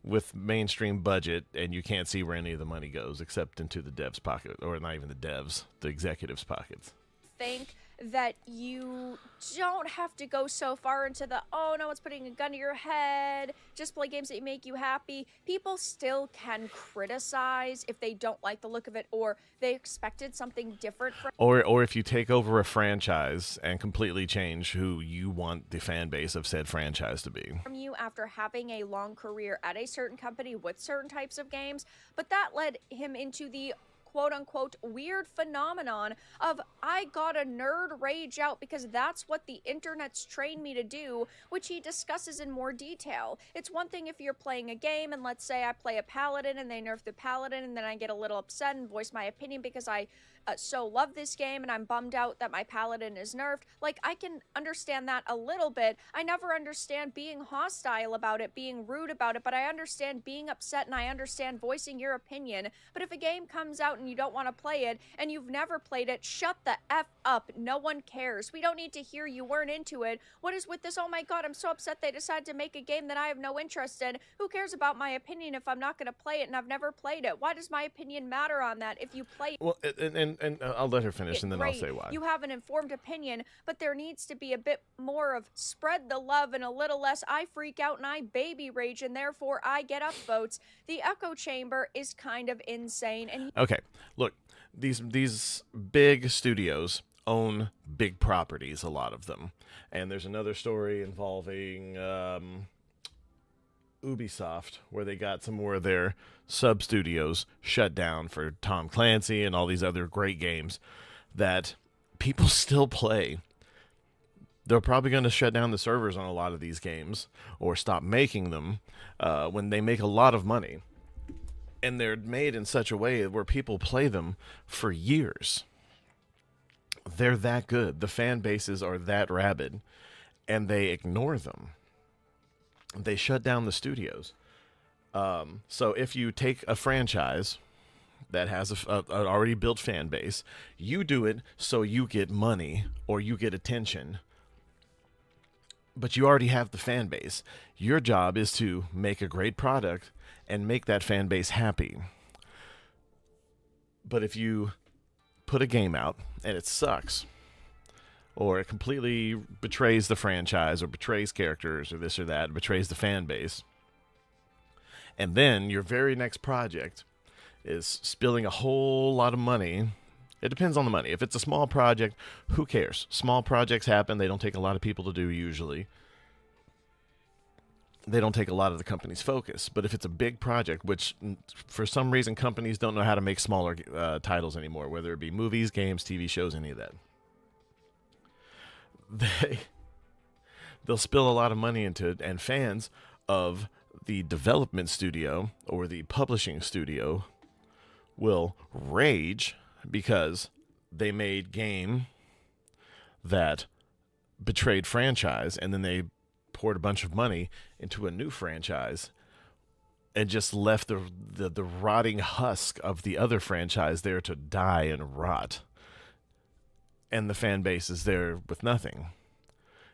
with mainstream budget, and you can't see where any of the money goes except into the devs' pocket, or not even the devs, the executives' pockets. Think that you don't have to go so far into the, oh, no one's putting a gun to your head, just play games that make you happy. People still can criticize if they don't like the look of it or they expected something different from or if you take over a franchise and completely change who you want the fan base of said franchise to be. From you after having a long career at a certain company with certain types of games, but that led him into the quote-unquote weird phenomenon of I got a nerd rage out because that's what the internet's trained me to do, which he discusses in more detail. It's one thing if you're playing a game and let's say I play a paladin and they nerf the paladin and then I get a little upset and voice my opinion because I so love this game and I'm bummed out that my paladin is nerfed. Like, I can understand that a little bit. I never understand being hostile about it, being rude about it, but I understand being upset and I understand voicing your opinion. But if a game comes out and you don't want to play it and you've never played it, shut the F up. No one cares. We don't need to hear you weren't into it. What is with this? Oh my god, I'm so upset they decided to make a game that I have no interest in. Who cares about my opinion if I'm not going to play it and I've never played it? Why does my opinion matter on that if you play it? Well, and I'll let her finish, and then great. I'll say why. You have an informed opinion, but there needs to be a bit more of spread the love and a little less I freak out and I baby rage, and therefore I get upvotes. The echo chamber is kind of insane. And okay, look, these big studios own big properties, a lot of them. And there's another story involving Ubisoft, where they got some more of their sub-studios shut down for Tom Clancy and all these other great games that people still play. They're probably going to shut down the servers on a lot of these games or stop making them when they make a lot of money. And they're made in such a way where people play them for years. They're that good. The fan bases are that rabid, and they ignore them. They shut down the studios. So if you take a franchise that has an already built fan base, you do it so you get money or you get attention, but you already have the fan base. Your job is to make a great product and make that fan base happy. But if you put a game out and it sucks, or it completely betrays the franchise or betrays characters or this or that, betrays the fan base. And then your very next project is spilling a whole lot of money. It depends on the money. If it's a small project, who cares? Small projects happen. They don't take a lot of people to do usually. They don't take a lot of the company's focus. But if it's a big project, which for some reason companies don't know how to make smaller titles anymore, whether it be movies, games, TV shows, any of that, they'll spill a lot of money into it, and fans of the development studio or the publishing studio will rage because they made game that betrayed franchise, and then they poured a bunch of money into a new franchise and just left the rotting husk of the other franchise there to die and rot. And the fan base is there with nothing.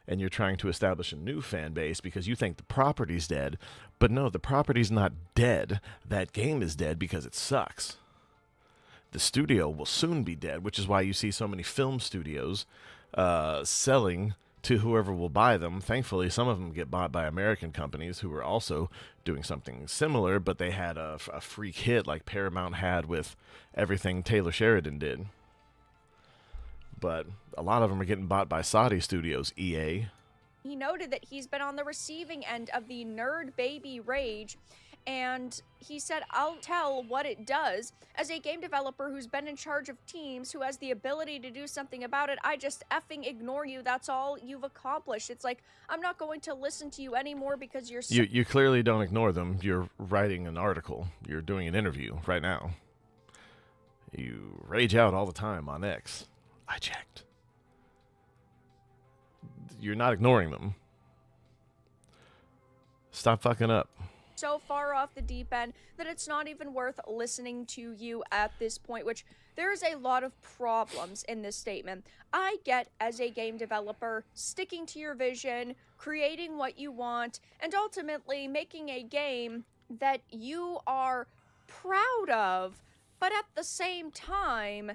And you're trying to establish a new fan base because you think the property's dead. But no, the property's not dead. That game is dead because it sucks. The studio will soon be dead, which is why you see so many film studios selling to whoever will buy them. Thankfully, some of them get bought by American companies who are also doing something similar, but they had a freak hit like Paramount had with everything Taylor Sheridan did. But a lot of them are getting bought by Saudi studios, EA. He noted that he's been on the receiving end of the nerd baby rage, and he said, I'll tell what it does. As a game developer who's been in charge of teams, who has the ability to do something about it, I just effing ignore you. That's all you've accomplished. It's like, I'm not going to listen to you anymore because you're... You clearly don't ignore them. You're writing an article. You're doing an interview right now. You rage out all the time on X. I checked. You're not ignoring them. Stop fucking up. So far off the deep end that it's not even worth listening to you at this point, which there's a lot of problems in this statement. I get, as a game developer, sticking to your vision, creating what you want, and ultimately making a game that you are proud of, but at the same time,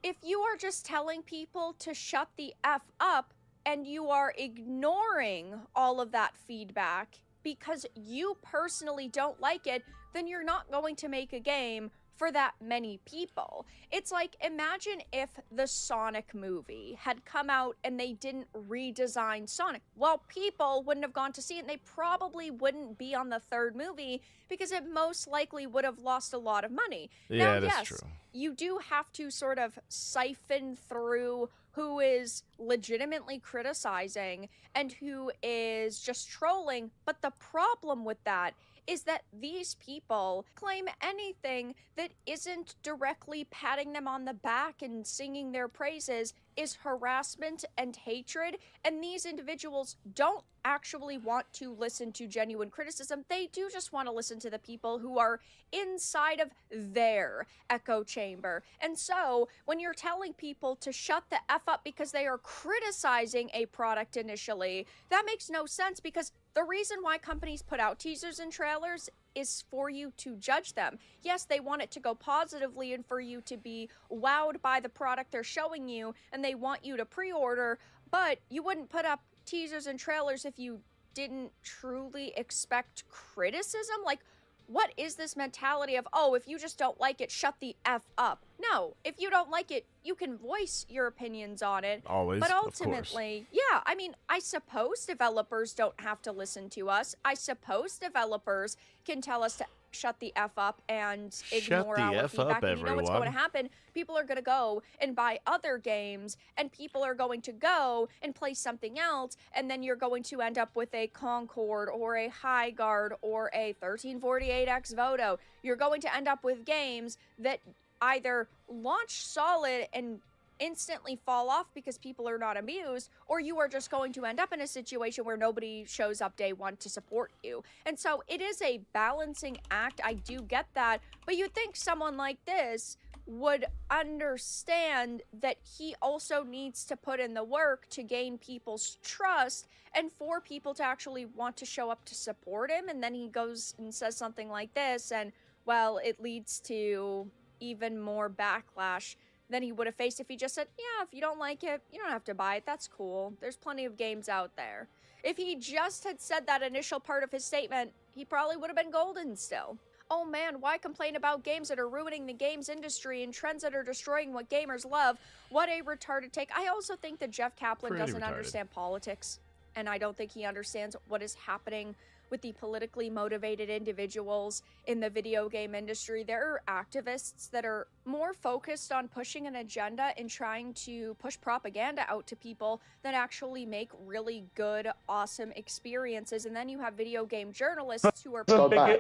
if you are just telling people to shut the F up and you are ignoring all of that feedback because you personally don't like it, then you're not going to make a game for that many people. It's like, imagine if the Sonic movie had come out and they didn't redesign Sonic. Well, people wouldn't have gone to see it, and they probably wouldn't be on the third movie because it most likely would have lost a lot of money. Yeah, now, that's yes, true. You do have to sort of siphon through who is legitimately criticizing and who is just trolling, but the problem with that is that these people claim anything that isn't directly patting them on the back and singing their praises is harassment and hatred, and these individuals don't actually want to listen to genuine criticism. They do just want to listen to the people who are inside of their echo chamber. And so when you're telling people to shut the F up because they are criticizing a product initially, that makes no sense, because the reason why companies put out teasers and trailers is for you to judge them. Yes, they want it to go positively and for you to be wowed by the product they're showing you, and they want you to pre-order, but you wouldn't put up teasers and trailers if you didn't truly expect criticism. Like, what is this mentality of, oh, if you just don't like it, shut the F up? No, if you don't like it, you can voice your opinions on it. Always, but of course. ultimately, yeah, I mean, I suppose developers don't have to listen to us. I suppose developers can tell us to shut the F up and ignore the our F up, feedback. And you know what's going to everyone. happen? People are going to go and buy other games, and people are going to go and play something else, and then you're going to end up with a Concord or a High Guard or a 1348X Voto. You're going to end up with games that either launch solid and instantly fall off because people are not amused, or you are just going to end up in a situation where nobody shows up day one to support you. And so it is a balancing act. I do get that, but you'd think someone like this would understand that he also needs to put in the work to gain people's trust and for people to actually want to show up to support him. And then he goes and says something like this, and well, it leads to even more backlash. than he would have faced if he just said, yeah, if you don't like it, you don't have to buy it. That's cool. There's plenty of games out there. If he just had said that initial part of his statement, he probably would have been golden still. Oh man, why complain about games that are ruining the games industry and trends that are destroying what gamers love? What a retarded take. I also think that Jeff Kaplan doesn't understand politics, and I don't think he understands what is happening with the politically motivated individuals in the video game industry. There are activists that are more focused on pushing an agenda and trying to push propaganda out to people than actually make really good, awesome experiences. And then you have video game journalists who are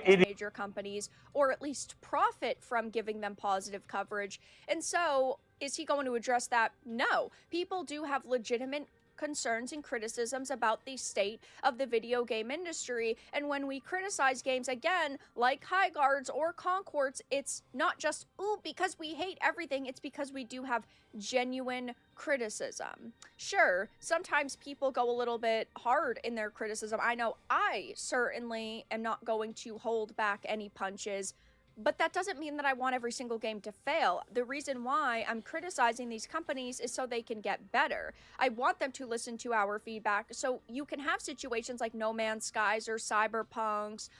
major companies, or at least profit from giving them positive coverage. And so, is he going to address that? No. People do have legitimate concerns and criticisms about the state of the video game industry, and when we criticize games, again, like High Guards or Concords, it's not just, ooh, because we hate everything, it's because we do have genuine criticism. Sure, sometimes people go a little bit hard in their criticism. I know I certainly am not going to hold back any punches, but that doesn't mean that I want every single game to fail. The reason why I'm criticizing these companies is so they can get better. I want them to listen to our feedback so you can have situations like No Man's Skies or Cyberpunks,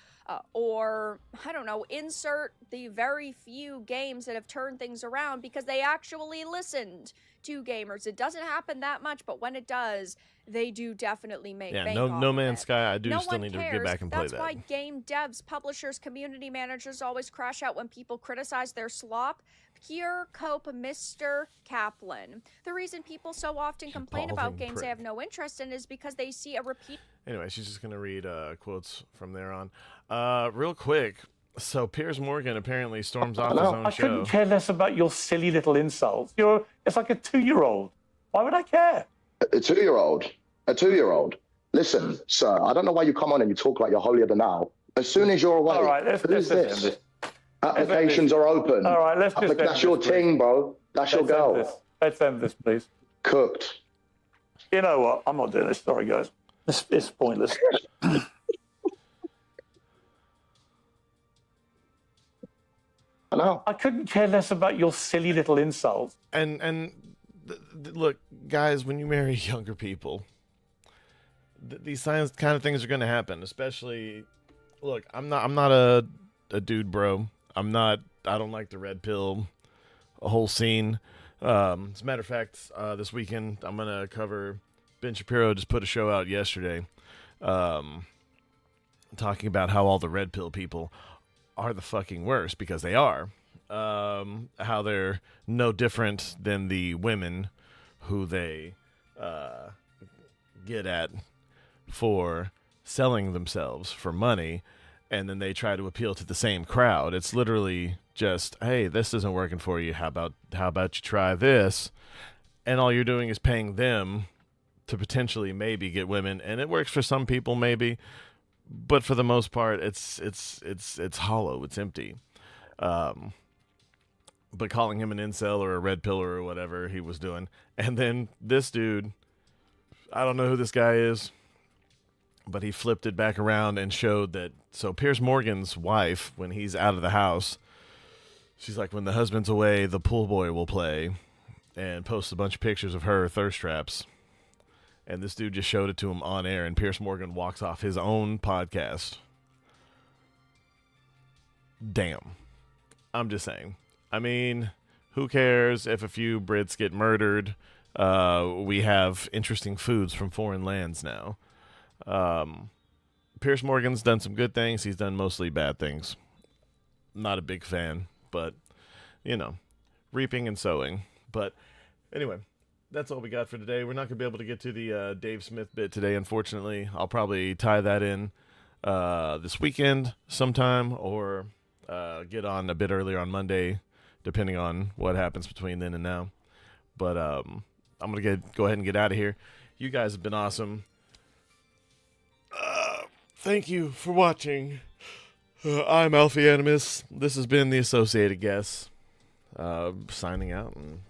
or, I don't know, insert the very few games that have turned things around because they actually listened to gamers. It doesn't happen that much, but when it does, they do definitely make bank off No of Man's it. Sky, I do No still one need cares. to get back and play That's that. why game devs, publishers, community managers always crash out when people criticize their slop. Pure cope, Mr. Kaplan. The reason people so often complain about Balding games they prick. have no interest in is because they see a repeat. Anyway, she's just going to read quotes from there on. Real quick, so Piers Morgan apparently storms off his own I show. couldn't care less about your silly little insults. It's like a 2-year-old. Why would I care? A 2-year-old? A 2-year-old? Listen, sir, I don't know why you come on and you talk like you're holier than thou. As soon as you're away, All right, who's end this? this. Applications are open. All right, let's just end That's your this, ting, bro. That's your Let's end girl. this. Let's end this, please. Cooked. You know what? I'm not doing this. Sorry, guys. It's pointless. I know. I couldn't care less about your silly little insults. And look, guys, when you marry younger people, these kind of things are going to happen. Especially, look, I'm not a dude, bro. I don't like the red pill, a whole scene. As a matter of fact, this weekend I'm gonna cover. Ben Shapiro just put a show out yesterday, talking about how all the red pill people are the fucking worst, because they are. How they're no different than the women who they get at for selling themselves for money, and then they try to appeal to the same crowd. It's literally just, hey, this isn't working for you. How about you try this? And all you're doing is paying them to potentially maybe get women, and it works for some people maybe, but for the most part, it's hollow. It's empty. But calling him an incel or a red pillar or whatever he was doing, and then this dude, I don't know who this guy is, but he flipped it back around and showed that. So Piers Morgan's wife, when he's out of the house, she's like, when the husband's away, the pool boy will play, and posts a bunch of pictures of her thirst traps. And this dude just showed it to him on air, and Piers Morgan walks off his own podcast. Damn. I'm just saying. I mean, who cares if a few Brits get murdered? We have interesting foods from foreign lands now. Piers Morgan's done some good things. He's done mostly bad things. Not a big fan, but, reaping and sowing. But anyway, that's all we got for today. We're not going to be able to get to the Dave Smith bit today, unfortunately. I'll probably tie that in this weekend sometime, or get on a bit earlier on Monday, depending on what happens between then and now. But I'm going to go ahead and get out of here. You guys have been awesome. Thank you for watching. I'm Alfie Animus. This has been the Associated Guests, signing out, and